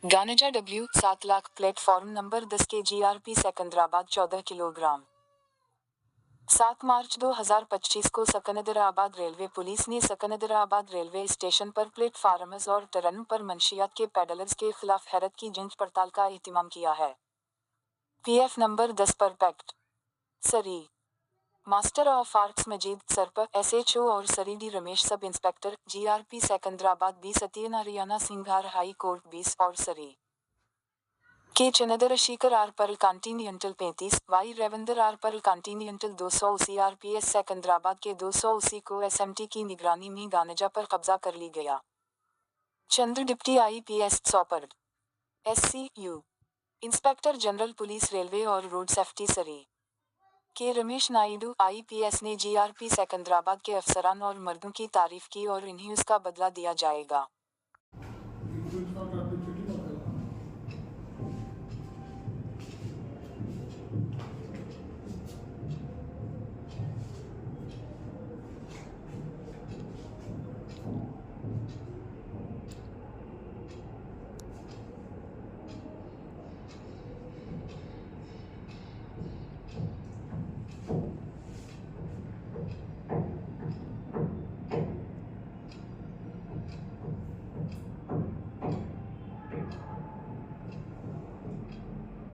गानेजा W7 lakh platform number 10 के GRP Secunderabad 14 kilogram. 7 मार्च 2025 को Secunderabad railway police ने सिकंदराबाद रेलवे स्टेशन पर प्लेटफार्मर्स और ट्रेनों पर मंशियात के पेडलर्स के खिलाफ हैरत की जांच पड़ताल का एहतमाम किया है। PF नंबर 10 पर पैक्ट Shri master of arts Majeed सरपर SHO और Shri D Ramesh sub inspector GRP Secunderabad 20 Satyanarayana Singhar high court 20 और सरी के चंद्रशेखर आर पर कॉन्टिनेंटल 35 वाई रविंदर आर पर कॉन्टिनेंटल 280 RPS सिकंदराबाद के 280 को SMT की निगरानी में गानेजा पर कब्जा कर ली गया। चंद्र डिप्टी IPS सौपर्द SCU inspector general police railway और road safety Shri K Ramesh Naidu IPS ने GRP सिकंदराबाद के अफसरान और मर्दों की तारीफ की और इन्हें उसका बदला दिया जाएगा।